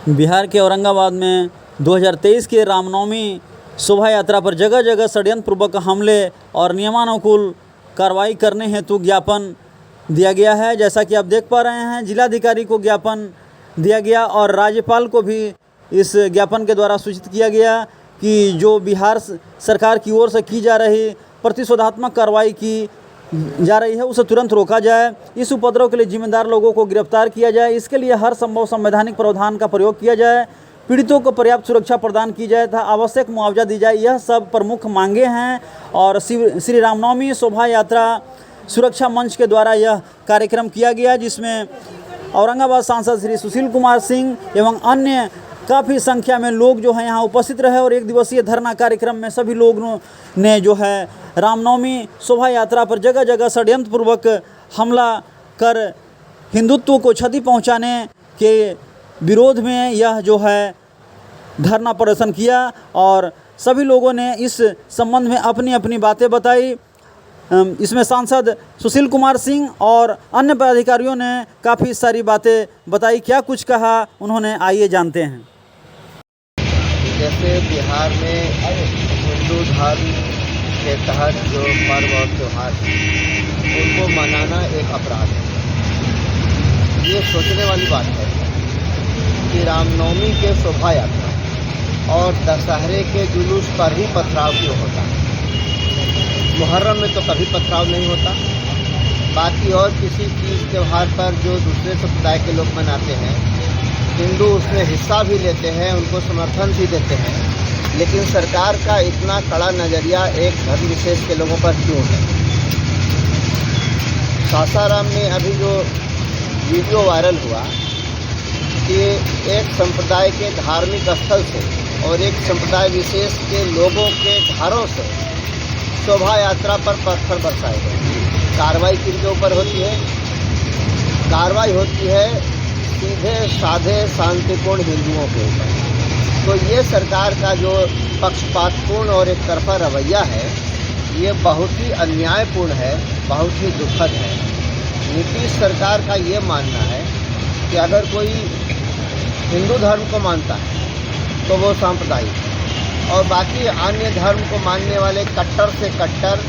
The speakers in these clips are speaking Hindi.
बिहार के औरंगाबाद में 2023 के रामनवमी शोभा यात्रा पर जगह जगह षड्यंत्र पूर्वक हमले और नियमानुकूल कार्रवाई करने हेतु ज्ञापन दिया गया है। जैसा कि आप देख पा रहे हैं, जिलाधिकारी को ज्ञापन दिया गया और राज्यपाल को भी इस ज्ञापन के द्वारा सूचित किया गया कि जो बिहार सरकार की ओर से की जा रही प्रतिशोधात्मक कार्रवाई की जा रही है उसे तुरंत रोका जाए। इस उपद्रव के लिए जिम्मेदार लोगों को गिरफ्तार किया जाए। इसके लिए हर संभव संवैधानिक प्रावधान का प्रयोग किया जाए। पीड़ितों को पर्याप्त सुरक्षा प्रदान की जाए तथा आवश्यक मुआवजा दी जाए। यह सब प्रमुख मांगे हैं और श्री रामनवमी शोभा यात्रा सुरक्षा मंच के द्वारा यह कार्यक्रम किया गया, जिसमें औरंगाबाद सांसद श्री सुशील कुमार सिंह एवं अन्य काफ़ी संख्या में लोग जो हैं यहाँ उपस्थित रहे और एक दिवसीय धरना कार्यक्रम में सभी लोगों ने जो है रामनवमी शोभा यात्रा पर जगह जगह षड्यंत्र पूर्वक हमला कर हिंदुत्व को क्षति पहुँचाने के विरोध में यह जो है धरना प्रदर्शन किया और सभी लोगों ने इस संबंध में अपनी अपनी बातें बताई। इसमें सांसद सुशील कुमार सिंह और अन्य पदाधिकारियों ने काफ़ी सारी बातें बताई। क्या कुछ कहा उन्होंने, आइए जानते हैं। जैसे बिहार में हिंदू धर्म के तहत जो पर्व और त्यौहार हैं उनको मनाना एक अपराध है। ये सोचने वाली बात है कि रामनवमी के शोभा यात्रा और दशहरे के जुलूस पर ही पथराव क्यों होता है। मुहर्रम में तो कभी पथराव नहीं होता। बाकी और किसी चीज़ त्यौहार पर जो दूसरे समुदाय के लोग मनाते हैं, हिंदू उसमें हिस्सा भी लेते हैं, उनको समर्थन भी देते हैं, लेकिन सरकार का इतना कड़ा नज़रिया एक धर्म विशेष के लोगों पर क्यों है। सासाराम में अभी जो वीडियो वायरल हुआ कि एक संप्रदाय के धार्मिक स्थल से और एक संप्रदाय विशेष के लोगों के घरों से शोभा यात्रा पर पत्थर बरसाए गए। कार्रवाई किनके ऊपर होती है? कार्रवाई होती है सीधे साधे शांतिपूर्ण हिंदुओं के ऊपर। तो ये सरकार का जो पक्षपातपूर्ण और एक तरफा रवैया है, ये बहुत ही अन्यायपूर्ण है, बहुत ही दुखद है। नीतीश सरकार का ये मानना है कि अगर कोई हिंदू धर्म को मानता है तो वो सांप्रदायिक है और बाकी अन्य धर्म को मानने वाले कट्टर से कट्टर,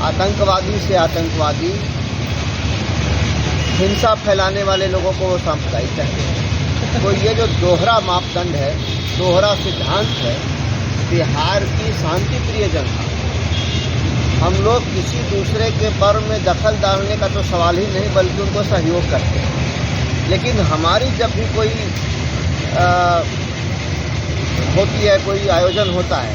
आतंकवादी से आतंकवादी, हिंसा फैलाने वाले लोगों को वो सांप्रदायिक कहते हैं। तो ये जो दोहरा मापदंड है, दोहरा सिद्धांत है बिहार की शांति प्रिय जनता। हम लोग किसी दूसरे के पर्व में दखल डालने का तो सवाल ही नहीं, बल्कि उनको सहयोग करते हैं। लेकिन हमारी जब भी कोई होती है, कोई आयोजन होता है,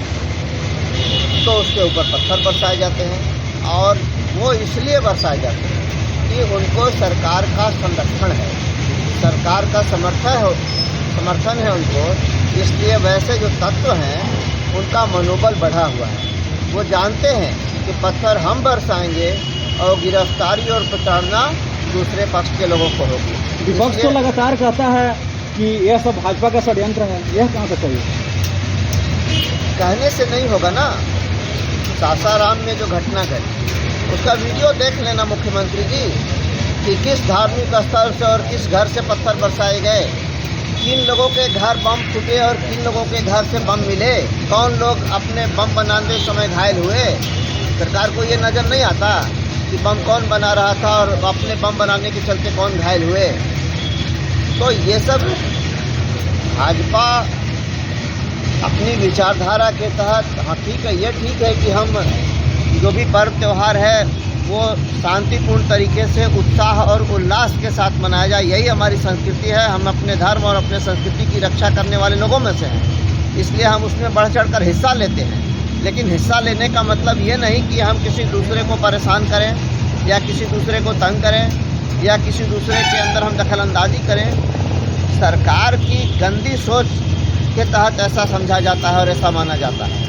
तो उसके ऊपर पत्थर बरसाए जाते हैं और वो इसलिए बरसाए जाते हैं कि उनको सरकार का संरक्षण है, सरकार का समर्थन है उनको। इसलिए वैसे जो तत्व हैं उनका मनोबल बढ़ा हुआ है। वो जानते हैं कि पत्थर हम बरसाएंगे और गिरफ्तारी और प्रताड़ना दूसरे पक्ष के लोगों को होगी। विपक्ष तो लगातार कहता है कि यह सब भाजपा का षड्यंत्र है, यह कहाँ से सही है? कहने से नहीं होगा ना। सासाराम में जो घटना घटी उसका वीडियो देख लेना मुख्यमंत्री जी, कि किस धार्मिक स्थल से और किस घर से पत्थर बरसाए गए, किन लोगों के घर बम फूटे और किन लोगों के घर से बम मिले, कौन लोग अपने बम बनाते समय घायल हुए। सरकार को ये नज़र नहीं आता कि बम कौन बना रहा था और अपने बम बनाने के चलते कौन घायल हुए। तो ये सब भाजपा अपनी विचारधारा के तहत, हाँ ठीक है, ये ठीक है कि हम जो भी पर्व त्यौहार है वो शांतिपूर्ण तरीके से उत्साह और उल्लास के साथ मनाया जाए, यही हमारी संस्कृति है। हम अपने धर्म और अपने संस्कृति की रक्षा करने वाले लोगों में से हैं, इसलिए हम उसमें बढ़ चढ़ कर हिस्सा लेते हैं। लेकिन हिस्सा लेने का मतलब ये नहीं कि हम किसी दूसरे को परेशान करें या किसी दूसरे को तंग करें या किसी दूसरे के अंदर हम दखलंदाजी करें। सरकार की गंदी सोच के तहत ऐसा समझा जाता है और ऐसा माना जाता है।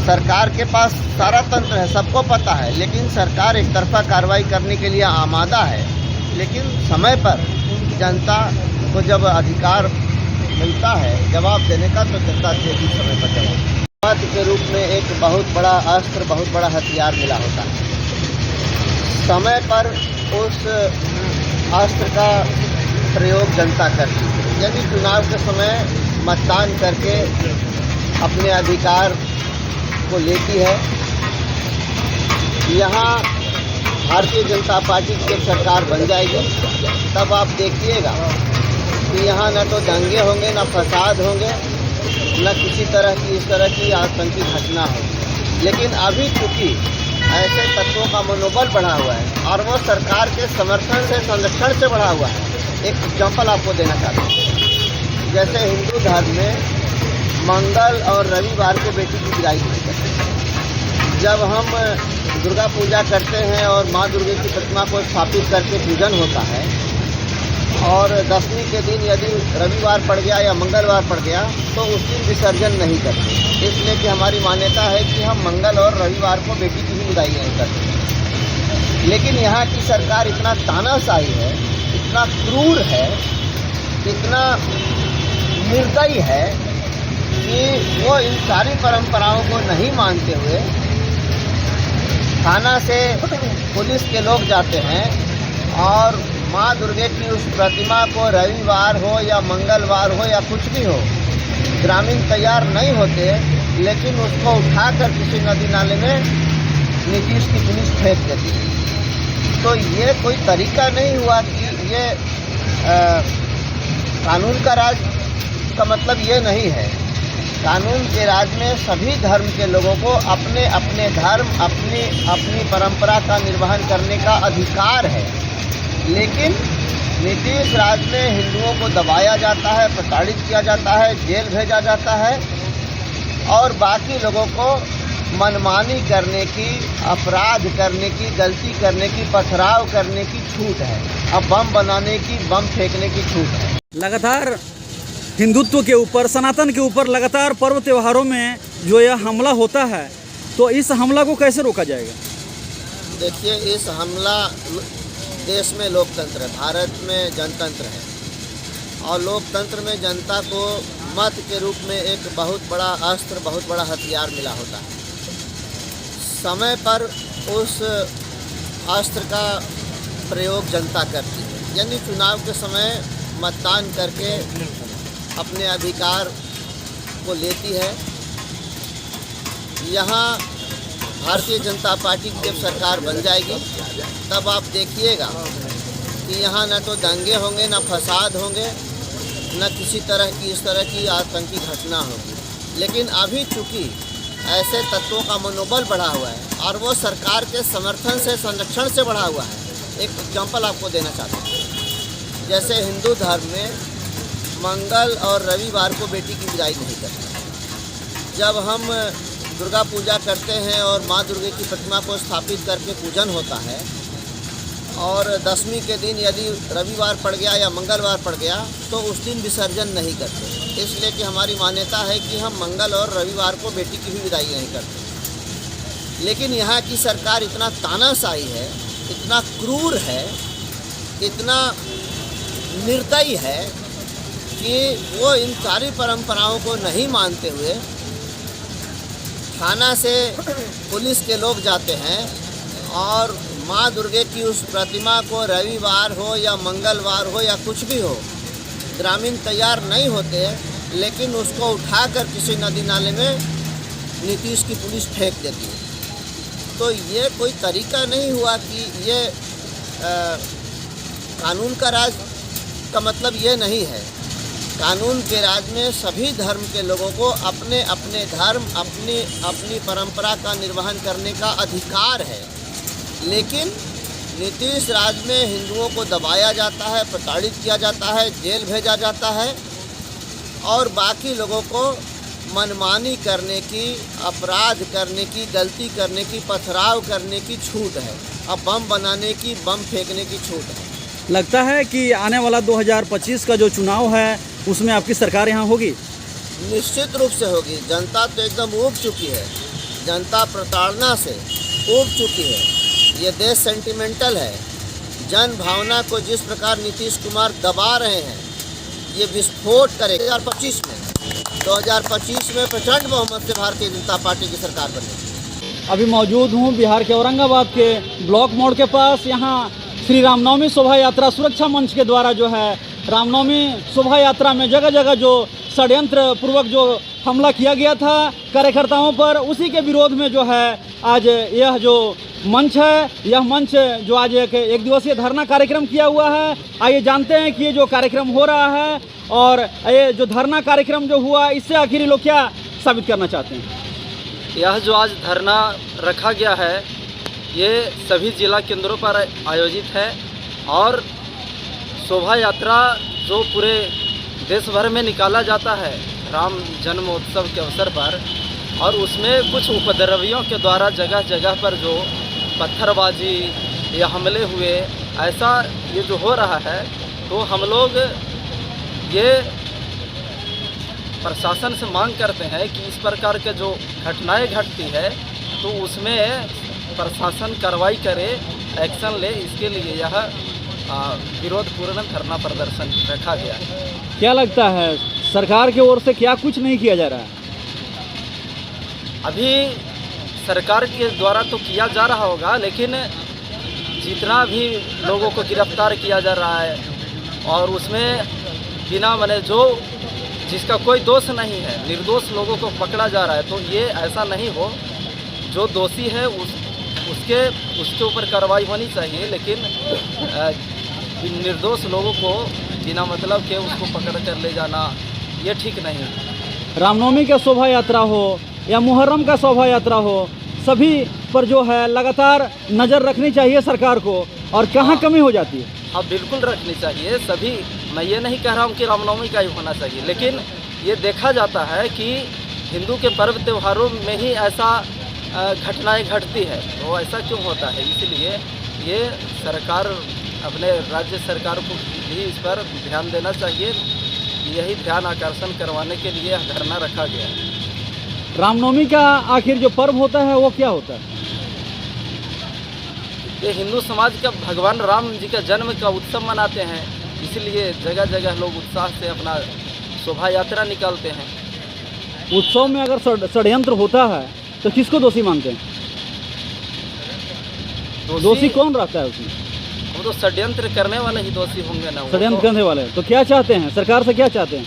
सरकार के पास सारा तंत्र है, सबको पता है, लेकिन सरकार एक तरफा कार्रवाई करने के लिए आमादा है। लेकिन समय पर जनता को जब अधिकार मिलता है जवाब देने का, तो जनता देगी समय पर जवाब। बात के रूप में एक बहुत बड़ा अस्त्र, बहुत बड़ा हथियार मिला होता है। समय पर उस अस्त्र का प्रयोग जनता करती है। यानी चुनाव के समय मतदान करके अपने अधिकार को लेती है। यहाँ भारतीय जनता पार्टी की जब सरकार बन जाएगी तब आप देखिएगा कि यहाँ न तो दंगे होंगे, न फसाद होंगे, न किसी तरह की इस तरह की आतंकी घटना होगी। लेकिन अभी चूँकि ऐसे तत्वों का मनोबल बढ़ा हुआ है और वो सरकार के समर्थन से, संरक्षण से बढ़ा हुआ है। एक एग्जाम्पल आपको देना चाहता हूँ। जैसे हिंदू धर्म में मंगल और रविवार को बेटी की विदाई नहीं करते। जब हम दुर्गा पूजा करते हैं और माँ दुर्गा की प्रतिमा को स्थापित करके पूजन होता है और दशमी के दिन यदि रविवार पड़ गया या मंगलवार पड़ गया तो उस दिन विसर्जन नहीं करते, इसलिए कि हमारी मान्यता है कि हम मंगल और रविवार को बेटी की भी विदाई नहीं करते। लेकिन यहाँ की सरकार इतना तानाशाही है, इतना क्रूर है, इतना निर्दयी है कि वो इन सारी परंपराओं को नहीं मानते हुए थाना से पुलिस के लोग जाते हैं और माँ दुर्गा की उस प्रतिमा को रविवार हो या मंगलवार हो या कुछ भी हो, ग्रामीण तैयार नहीं होते, लेकिन उसको उठाकर किसी नदी नाले में नीतीश की पुलिस फेंक देती है। तो ये कोई तरीका नहीं हुआ कि ये कानून का राज का मतलब ये नहीं है। कानून के राज में सभी धर्म के लोगों को अपने अपने धर्म, अपनी परंपरा का निर्वहन करने का अधिकार है। लेकिन नीतीश राज में हिंदुओं को दबाया जाता है, प्रताड़ित किया जाता है, जेल भेजा जाता है और बाकी लोगों को मनमानी करने की, अपराध करने की, गलती करने की, पथराव करने की छूट है। अब बम बनाने की, बम फेंकने की छूट है। लगातार हिंदुत्व के ऊपर, सनातन के ऊपर लगातार पर्व त्योहारों में जो यह हमला होता है, तो इस हमला को कैसे रोका जाएगा? देखिए, इस हमला, देश में लोकतंत्र है, भारत में जनतंत्र है और लोकतंत्र में जनता को मत के रूप में एक बहुत बड़ा अस्त्र, बहुत बड़ा हथियार मिला होता है। समय पर उस अस्त्र का प्रयोग जनता करती है, यानी चुनाव के समय मतदान करके अपने अधिकार को लेती है। यहाँ भारतीय जनता पार्टी की जब सरकार बन जाएगी तब आप देखिएगा कि यहाँ न तो दंगे होंगे, न फसाद होंगे, न किसी तरह की इस तरह की आतंकी घटना होगी। लेकिन अभी चूँकि ऐसे तत्वों का मनोबल बढ़ा हुआ है और वो सरकार के समर्थन से, संरक्षण से बढ़ा हुआ है। एक एग्जाम्पल आपको देना चाहता हूँ। जैसे हिंदू धर्म में मंगल और रविवार को बेटी की विदाई नहीं करते। जब हम दुर्गा पूजा करते हैं और माँ दुर्गा की प्रतिमा को स्थापित करके पूजन होता है और दशमी के दिन यदि रविवार पड़ गया या मंगलवार पड़ गया तो उस दिन विसर्जन नहीं करते, इसलिए कि हमारी मान्यता है कि हम मंगल और रविवार को बेटी की भी विदाई नहीं करते। लेकिन यहाँ की सरकार इतना तानाशाही है, इतना क्रूर है, इतना निर्दयी है कि वो इन सारी परंपराओं को नहीं मानते हुए थाना से पुलिस के लोग जाते हैं और माँ दुर्गा की उस प्रतिमा को रविवार हो या मंगलवार हो या कुछ भी हो, ग्रामीण तैयार नहीं होते, लेकिन उसको उठाकर किसी नदी नाले में नीतीश की पुलिस फेंक देती है। तो ये कोई तरीका नहीं हुआ कि ये कानून का राज का मतलब ये नहीं है। कानून के राज में सभी धर्म के लोगों को अपने अपने धर्म, अपनी परंपरा का निर्वहन करने का अधिकार है। लेकिन नीतीश राज में हिंदुओं को दबाया जाता है, प्रताड़ित किया जाता है, जेल भेजा जाता है और बाकी लोगों को मनमानी करने की, अपराध करने की, गलती करने की, पथराव करने की छूट है। अब बम बनाने की, बम फेंकने की छूट है। लगता है कि आने वाला 2025 का जो चुनाव है उसमें आपकी सरकार यहाँ होगी? निश्चित रूप से होगी। जनता तो एकदम ऊब चुकी है, जनता प्रताड़ना से ऊब चुकी है। ये देश सेंटिमेंटल है। जन भावना को जिस प्रकार नीतीश कुमार दबा रहे हैं, ये विस्फोट करेगा 2025 में प्रचंड बहुमत से भारतीय जनता पार्टी की सरकार बनेगी। अभी मौजूद हूँ बिहार के औरंगाबाद के ब्लॉक मोड़ के पास। यहाँ श्री रामनवमी शोभा यात्रा सुरक्षा मंच के द्वारा जो है रामनवमी शोभा यात्रा में जगह जगह जो षड्यंत्र पूर्वक जो हमला किया गया था कार्यकर्ताओं पर, उसी के विरोध में जो है आज यह जो मंच है, यह मंच जो आज एक दिवसीय धरना कार्यक्रम किया हुआ है। आइए जानते हैं कि ये जो कार्यक्रम हो रहा है और ये जो धरना कार्यक्रम जो हुआ, इससे आखिर ये लोग क्या साबित करना चाहते हैं। यह जो आज धरना रखा गया है ये सभी जिला केंद्रों पर आयोजित है और शोभा यात्रा जो पूरे देश भर में निकाला जाता है राम जन्मोत्सव के अवसर पर, और उसमें कुछ उपद्रवियों के द्वारा जगह जगह पर जो पत्थरबाजी या हमले हुए, ऐसा ये जो हो रहा है, तो हम लोग ये प्रशासन से मांग करते हैं कि इस प्रकार के जो घटनाएं घटती है तो उसमें प्रशासन कार्रवाई करे, एक्शन ले। इसके लिए यह विरोधपूर्ण धरना प्रदर्शन रखा गया है। क्या लगता है सरकार की ओर से क्या कुछ नहीं किया जा रहा है? अभी सरकार के द्वारा तो किया जा रहा होगा, लेकिन जितना भी लोगों को गिरफ्तार किया जा रहा है और उसमें बिना मने जो जिसका कोई दोष नहीं है, निर्दोष लोगों को पकड़ा जा रहा है, तो ये ऐसा नहीं हो। जो दोषी है उसके ऊपर कार्रवाई होनी चाहिए, लेकिन निर्दोष लोगों को बिना मतलब के उसको पकड़ कर ले जाना ये ठीक नहीं है। रामनवमी का शोभा यात्रा हो या मुहर्रम का शोभा यात्रा हो, सभी पर जो है लगातार नज़र रखनी चाहिए सरकार को। और कहाँ कमी हो जाती है? हाँ, बिल्कुल रखनी चाहिए सभी। मैं ये नहीं कह रहा हूँ कि रामनवमी का ही होना चाहिए, लेकिन ये देखा जाता है कि हिंदू के पर्व त्योहारों में ही ऐसा घटनाएं घटती है, तो ऐसा क्यों होता है? इसलिए ये सरकार, अपने राज्य सरकार को भी इस पर ध्यान देना चाहिए। यही ध्यान आकर्षण करवाने के लिए धरना रखा गया है। रामनवमी का आखिर जो पर्व होता है वो क्या होता है? ये हिंदू समाज का भगवान राम जी का जन्म का उत्सव मनाते हैं, इसलिए जगह जगह लोग उत्साह से अपना शोभा यात्रा निकालते हैं। उत्सव में अगर षड्यंत्र होता है तो किसको दोषी मानते हैं? दोषी कौन रहता है उसमें? वो तो षड्यंत्र करने वाले ही दोषी होंगे ना। षड्यंत्र करने वाले तो क्या चाहते हैं? सरकार से क्या चाहते हैं?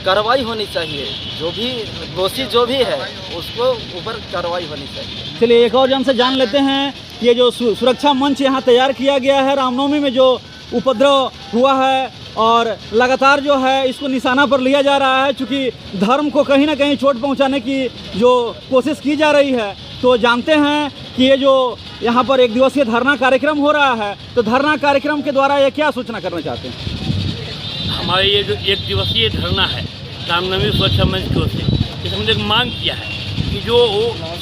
कार्रवाई होनी चाहिए, जो भी दोषी जो भी है उसको ऊपर कार्रवाई होनी चाहिए। चलिए एक और जन से जान लेते हैं। ये जो सुरक्षा मंच यहाँ तैयार किया गया है, रामनवमी में जो उपद्रव हुआ है और लगातार जो है इसको निशाना पर लिया जा रहा है, चूँकि धर्म को कहीं ना कहीं चोट पहुँचाने की जो कोशिश की जा रही है, तो जानते हैं कि ये जो यहाँ पर एक दिवसीय धरना कार्यक्रम हो रहा है, तो धरना कार्यक्रम के द्वारा ये क्या सूचना करना चाहते हैं? हमारे ये जो एक दिवसीय धरना है रामनवमी सुरक्षा मंच की ओर से, इसमें हमने एक मांग किया है कि जो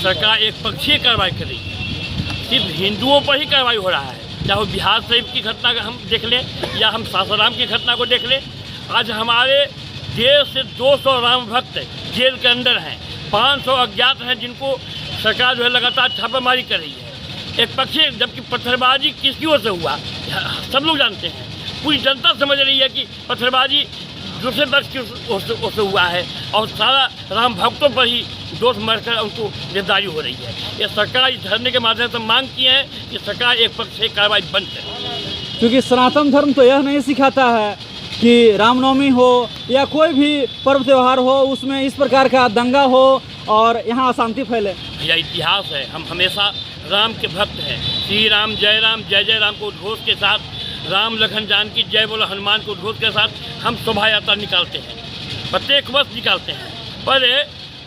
सरकार एक पक्षीय कार्रवाई कर रही है, सिर्फ हिंदुओं पर ही कार्रवाई हो रहा है। चाहे वो बिहार शरीफ की घटना का हम देख लें या हम सासाराम की घटना को देख लें। आज हमारे देश से 200 राम भक्त जेल के अंदर हैं, 500 अज्ञात हैं जिनको सरकार जो है लगातार छापामारी कर रही है। एक पक्षी, जबकि पत्थरबाजी किसकी ओर से हुआ सब लोग जानते हैं, पूरी जनता समझ रही है कि पत्थरबाजी दूसरे पक्ष की ओर से हुआ है और सारा राम भक्तों पर ही दोष मरकर उनको गिरफ्तारी हो रही है। ये सरकार इस धरने के माध्यम से मांग की है कि सरकार एक पक्ष से कार्रवाई बंद करे, क्योंकि सनातन धर्म तो यह नहीं सिखाता है कि रामनवमी हो या कोई भी पर्व त्यौहार हो उसमें इस प्रकार का दंगा हो और यहाँ अशांति फैले। यह इतिहास है। हम हमेशा राम के भक्त हैं। श्री राम जय राम को उद्घोष के साथ, राम लखन जानकी जय बोलो हनुमान को उद्घोष के साथ हम शोभा यात्रा निकालते हैं, प्रत्येक वर्ष निकालते हैं। पर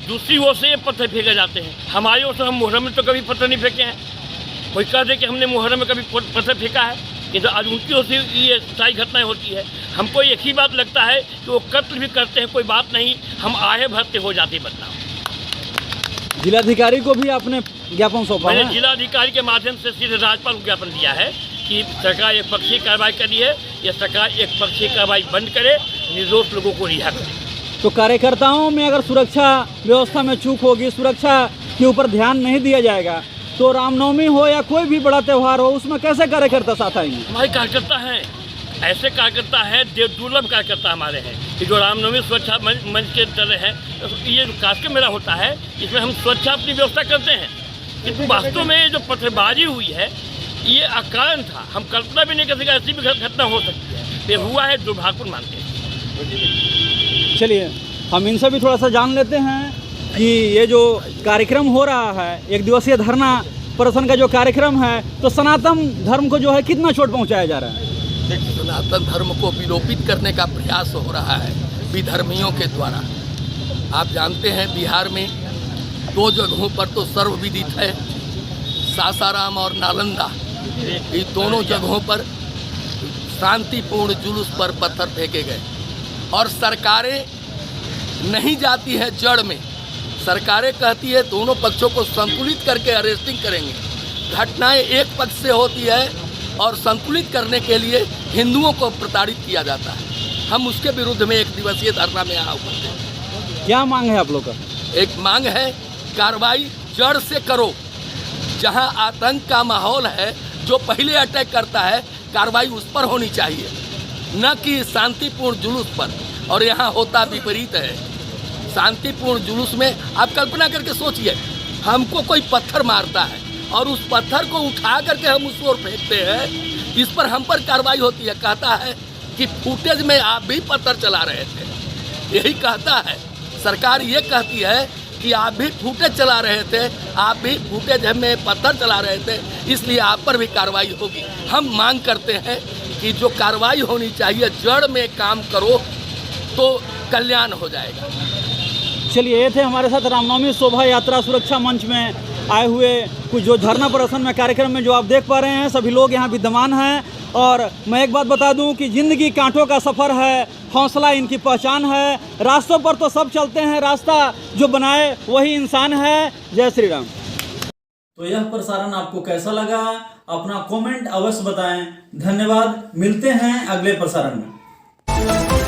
दूसरी ओर से ये पत्थर फेंके जाते हैं। हमारी ओर से हम मुहर्रम में तो कभी पत्थर नहीं फेंके हैं। कोई कह दे कि हमने मुहर्रम में कभी पत्थर फेंका है, किंतु आज उनकी ओर से ये सारी घटनाएं होती है। हमको एक ही बात लगता है कि वो कत्ल भी करते हैं, कोई बात नहीं, हम आहे भरते हो जाते बदनाम। जिलाधिकारी को भी आपने ज्ञापन सौंपा है? मैंने जिलाधिकारी के माध्यम से सीधे राज्यपाल को ज्ञापन दिया है कि सरकार एक पक्षीय कार्रवाई करी है, यह सरकार एक पक्षीय कार्रवाई बंद करे, निर्दोष लोगों को रिहा करे। तो कार्यकर्ताओं में अगर सुरक्षा व्यवस्था में चूक होगी, सुरक्षा के ऊपर ध्यान नहीं दिया जाएगा, तो रामनवमी हो या कोई भी बड़ा त्यौहार हो उसमें कैसे कार्यकर्ता साथ आएंगे? हमारे कार्यकर्ता हैं, ऐसे कार्यकर्ता हैं, दुर्लभ कार्यकर्ता हमारे हैं कि जो रामनवमी सुरक्षा मंच के तरह है। ये जो कार्यक्रम मेरा होता है इसमें हम सुरक्षा अपनी व्यवस्था करते हैं, किंतु वास्तव में जो पत्थरबाजी हुई है ये अकारण था। हम कल्पना भी नहीं कर सके ऐसी भी घटना हो सकती है। ये हुआ है दुर्भाग्यपूर्ण मानते हैं। चलिए हम इनसे भी थोड़ा सा जान लेते हैं कि ये जो कार्यक्रम हो रहा है, एक दिवसीय धरना प्रदर्शन का जो कार्यक्रम है, तो सनातन धर्म को जो है कितना चोट पहुंचाया जा रहा है? सनातन धर्म को विलोपित करने का प्रयास हो रहा है विधर्मियों के द्वारा। आप जानते हैं बिहार में 2 जगहों पर तो सर्वविदित है, सासाराम और नालंदा। ये दोनों जगहों पर शांतिपूर्ण जुलूस पर पत्थर फेंके गए और सरकारें नहीं जाती है जड़ में। सरकारें कहती है दोनों पक्षों को संतुलित करके अरेस्टिंग करेंगे। घटनाएं एक पक्ष से होती है और संतुलित करने के लिए हिंदुओं को प्रताड़ित किया जाता है। हम उसके विरुद्ध में एक दिवसीय धरना में यहाँ उपस्थित हैं। क्या मांग है आप लोग का? एक मांग है कार्रवाई जड़ से करो। जहाँ आतंक का माहौल है, जो पहले अटैक करता है, कार्रवाई उस पर होनी चाहिए, न कि शांतिपूर्ण जुलूस पर। और यहाँ होता विपरीत है। शांतिपूर्ण जुलूस में आप कल्पना करके सोचिए, हमको कोई पत्थर मारता है और उस पत्थर को उठा करके हम उस ओर फेंकते हैं, इस पर हम पर कार्रवाई होती है। कहता है कि फुटेज में आप भी पत्थर चला रहे थे, यही कहता है। सरकार ये कहती है कि आप भी फुटेज चला रहे थे, आप भी फुटेज में पत्थर चला रहे थे, इसलिए आप पर भी कार्रवाई होगी। हम मांग करते हैं कि जो कार्रवाई होनी चाहिए, जड़ में काम करो तो कल्याण हो जाएगा। चलिए, ये थे हमारे साथ रामनवमी शोभा यात्रा सुरक्षा मंच में आए हुए कुछ जो धरना प्रदर्शन में कार्यक्रम में जो आप देख पा रहे हैं, सभी लोग यहाँ विद्यमान हैं। और मैं एक बात बता दूं कि ज़िंदगी कांटों का सफ़र है, हौसला इनकी पहचान है। रास्तों पर तो सब चलते हैं, रास्ता जो बनाए वही इंसान है। जय श्री राम। तो यह प्रसारण आपको कैसा लगा, अपना कमेंट अवश्य बताएं। धन्यवाद, मिलते हैं अगले प्रसारण में।